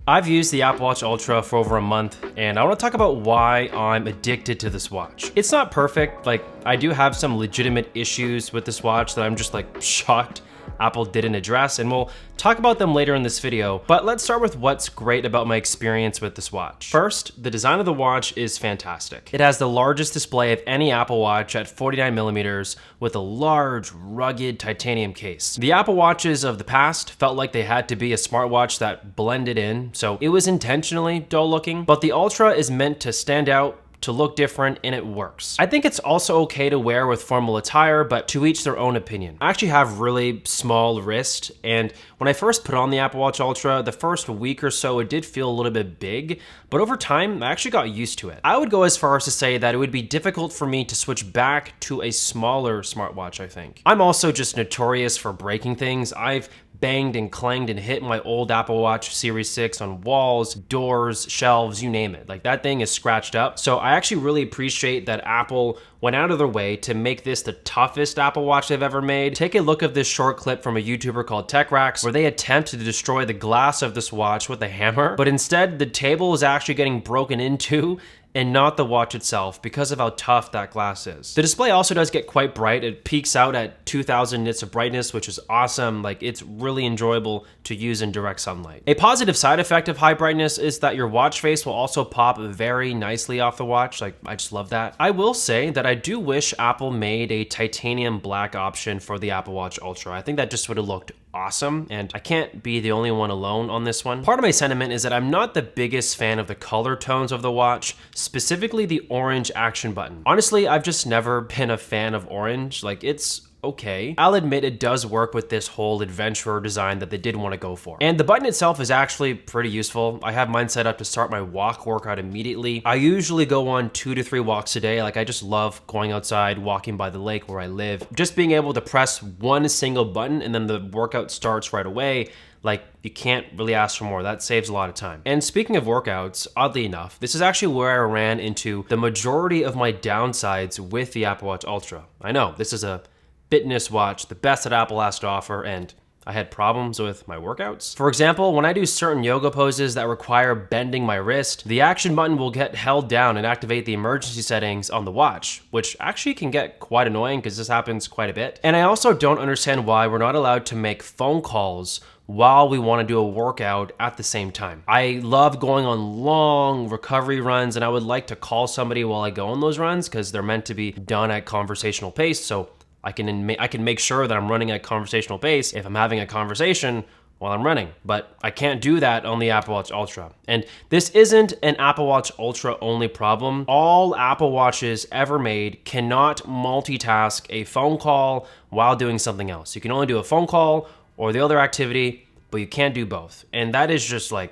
I've used the Apple Watch Ultra for over a month, and I want to talk about why I'm addicted to this watch. It's not perfect, like I do have some legitimate issues with this watch that I'm just like shocked Apple didn't address, and we'll talk about them later in this video, but let's start with what's great about my experience with this watch. First, the design of the watch is fantastic. It has the largest display of any Apple Watch at 49mm with a large, rugged titanium case. The Apple Watches of the past felt like they had to be a smartwatch that blended in, so it was intentionally dull looking, but the Ultra is meant to stand out, to look different, and it works. I think it's also okay to wear with formal attire, but to each their own opinion. I actually have really small wrist, and when I first put on the Apple Watch Ultra, the first week or so, it did feel a little bit big, but over time, I actually got used to it. I would go as far as to say that it would be difficult for me to switch back to a smaller smartwatch, I think. I'm also just notorious for breaking things. I've banged and clanged and hit my old Apple Watch Series 6 on walls, doors, shelves, you name it. Like, that thing is scratched up. So I actually really appreciate that Apple went out of their way to make this the toughest Apple Watch they've ever made. Take a look at this short clip from a YouTuber called TechRax, where they attempt to destroy the glass of this watch with a hammer, but instead the table is actually getting broken into and not the watch itself because of how tough that glass is. The display also does get quite bright. It peaks out at 2000 nits of brightness, which is awesome. Like, it's really enjoyable to use in direct sunlight. A positive side effect of high brightness is that your watch face will also pop very nicely off the watch. Like, I just love that. I will say that I do wish Apple made a titanium black option for the Apple Watch Ultra. I think that just would have looked awesome, and I can't be the only one alone on this one. Part of my sentiment is that I'm not the biggest fan of the color tones of the watch, specifically the orange action button. Honestly, I've just never been a fan of orange. Like, it's okay. I'll admit it does work with this whole adventurer design that they did want to go for. And the button itself is actually pretty useful. I have mine set up to start my walk workout immediately. I usually go on 2 to 3 walks a day. Like, I just love going outside, walking by the lake where I live. Just being able to press one single button and then the workout starts right away. Like, you can't really ask for more. That saves a lot of time. And speaking of workouts, oddly enough, this is actually where I ran into the majority of my downsides with the Apple Watch Ultra. I know, this is a fitness watch, the best that Apple has to offer, and I had problems with my workouts. For example, when I do certain yoga poses that require bending my wrist, the action button will get held down and activate the emergency settings on the watch, which actually can get quite annoying because this happens quite a bit. And I also don't understand why we're not allowed to make phone calls while we want to do a workout at the same time. I love going on long recovery runs, and I would like to call somebody while I go on those runs because they're meant to be done at conversational pace, so I can make sure that I'm running at conversational pace if I'm having a conversation while I'm running, but I can't do that on the Apple Watch Ultra. And this isn't an Apple Watch Ultra only problem. All Apple Watches ever made cannot multitask a phone call while doing something else. You can only do a phone call or the other activity, but you can't do both. And that is just like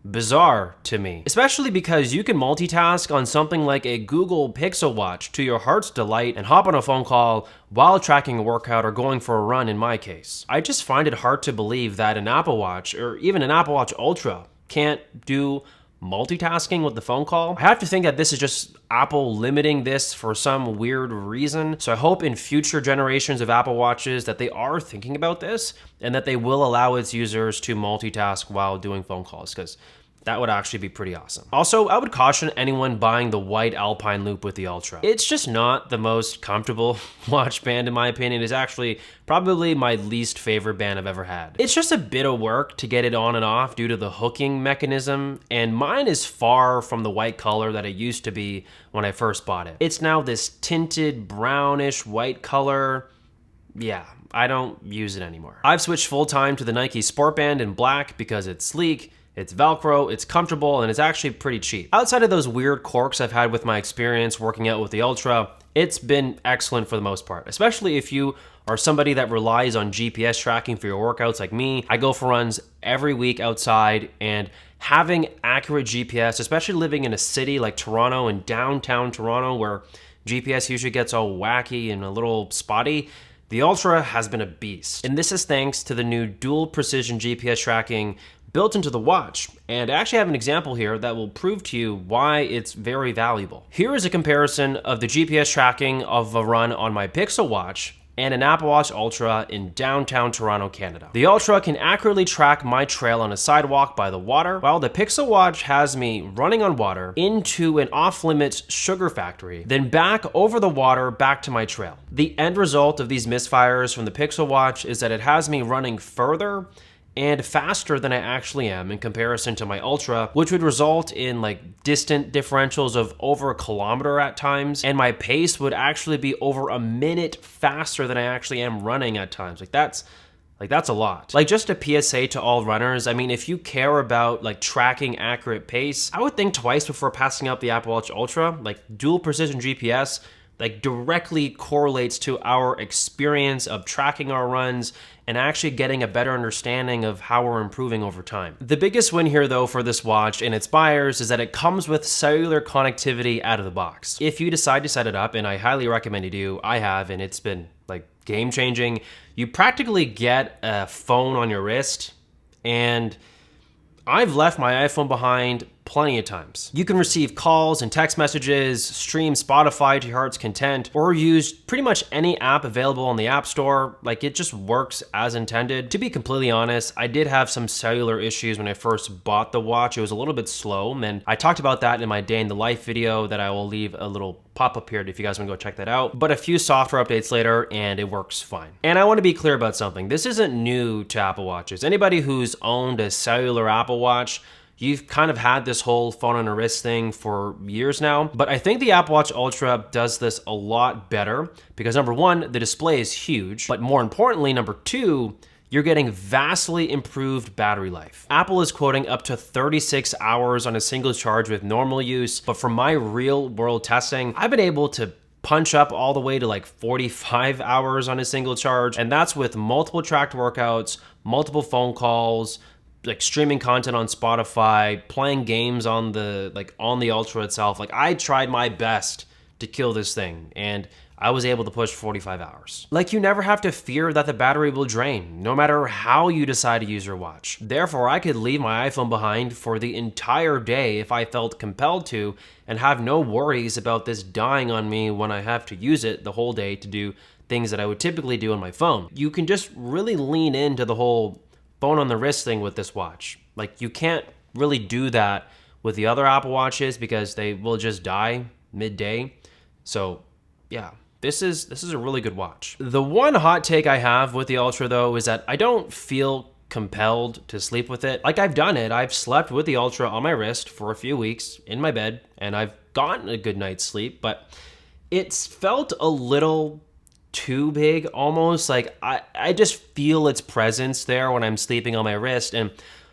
bizarre to me, especially because you can multitask on something like a Google Pixel Watch to your heart's delight and hop on a phone call while tracking a workout or going for a run in my case. I just find it hard to believe that an Apple Watch or even an Apple Watch Ultra can't do multitasking with the phone call. I have to think that this is just Apple limiting this for some weird reason. So I hope in future generations of Apple Watches that they are thinking about this and that they will allow its users to multitask while doing phone calls, because that would actually be pretty awesome. Also, I would caution anyone buying the white Alpine Loop with the Ultra. It's just not the most comfortable watch band in my opinion. It's actually probably my least favorite band I've ever had. It's just a bit of work to get it on and off due to the hooking mechanism, and mine is far from the white color that it used to be when I first bought it. It's now this tinted brownish white color. Yeah, I don't use it anymore. I've switched full time to the Nike Sport Band in black because it's sleek, it's Velcro, it's comfortable, and it's actually pretty cheap. Outside of those weird quirks I've had with my experience working out with the Ultra, it's been excellent for the most part, especially if you are somebody that relies on GPS tracking for your workouts like me. I go for runs every week outside, and having accurate GPS, especially living in a city like Toronto and downtown Toronto where GPS usually gets all wacky and a little spotty, the Ultra has been a beast. And this is thanks to the new dual precision GPS tracking built into the watch, and I actually have an example here that will prove to you why it's very valuable. Here is a comparison of the GPS tracking of a run on my Pixel Watch and an Apple Watch Ultra in downtown Toronto, Canada. The Ultra can accurately track my trail on a sidewalk by the water, while the Pixel Watch has me running on water into an off-limits sugar factory, then back over the water back to my trail. The end result of these misfires from the Pixel Watch is that it has me running further and faster than I actually am in comparison to my Ultra, which would result in like distant differentials of over a kilometer at times, and my pace would actually be over a minute faster than I actually am running at times. That's a lot. Like, just a PSA to all runners, I mean, if you care about like tracking accurate pace, I would think twice before passing up the Apple Watch Ultra. Like, dual precision GPS like directly correlates to our experience of tracking our runs and actually getting a better understanding of how we're improving over time. The biggest win here though for this watch and its buyers is that it comes with cellular connectivity out of the box. If you decide to set it up, and I highly recommend you do, I have, and it's been like game changing, you practically get a phone on your wrist, and I've left my iPhone behind plenty of times. You can receive calls and text messages, stream Spotify to your heart's content, or use pretty much any app available on the App Store. Like, it just works as intended. To be completely honest, I did have some cellular issues when I first bought the watch. It was a little bit slow, and I talked about that in my day in the life video that I will leave a little pop-up here if you guys want to go check that out. But a few software updates later, and it works fine. And I want to be clear about something. This isn't new to Apple Watches. Anybody who's owned a cellular Apple Watch, you've kind of had this whole phone on a wrist thing for years now, but I think the Apple Watch Ultra does this a lot better because number one, the display is huge, but more importantly, number two, you're getting vastly improved battery life. Apple is quoting up to 36 hours on a single charge with normal use, but for my real world testing, I've been able to punch up all the way to like 45 hours on a single charge, and that's with multiple tracked workouts, multiple phone calls, like streaming content on Spotify, playing games on the Ultra itself. Like, I tried my best to kill this thing, and I was able to push 45 hours. Like, you never have to fear that the battery will drain, no matter how you decide to use your watch. Therefore, I could leave my iPhone behind for the entire day if I felt compelled to, and have no worries about this dying on me when I have to use it the whole day to do things that I would typically do on my phone. You can just really lean into the whole phone on the wrist thing with this watch. Like, you can't really do that with the other Apple Watches because they will just die midday. So yeah, this is a really good watch. The one hot take I have with the Ultra though is that I don't feel compelled to sleep with it. Like, I've done it. I've slept with the Ultra on my wrist for a few weeks in my bed, and I've gotten a good night's sleep, but it's felt a little too big almost. Like, I just feel its presence there when I'm sleeping on my wrist, and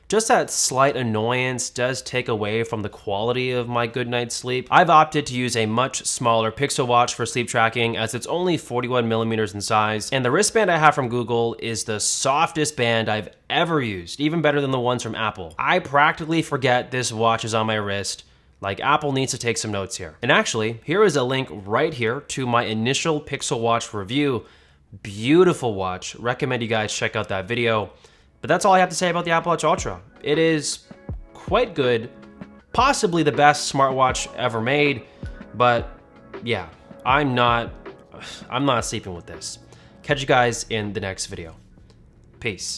just that slight annoyance does take away from the quality of my good night's sleep. I've opted to use a much smaller Pixel Watch for sleep tracking, as it's only 41 millimeters in size, and the wristband I have from Google is the softest band I've ever used, even better than the ones from Apple. I practically forget this watch is on my wrist. Like, Apple needs to take some notes here. And actually, here is a link right here to my initial Pixel Watch review. Beautiful watch. Recommend you guys check out that video. But that's all I have to say about the Apple Watch Ultra. It is quite good, possibly the best smartwatch ever made, but yeah, I'm not sleeping with this. Catch you guys in the next video. Peace.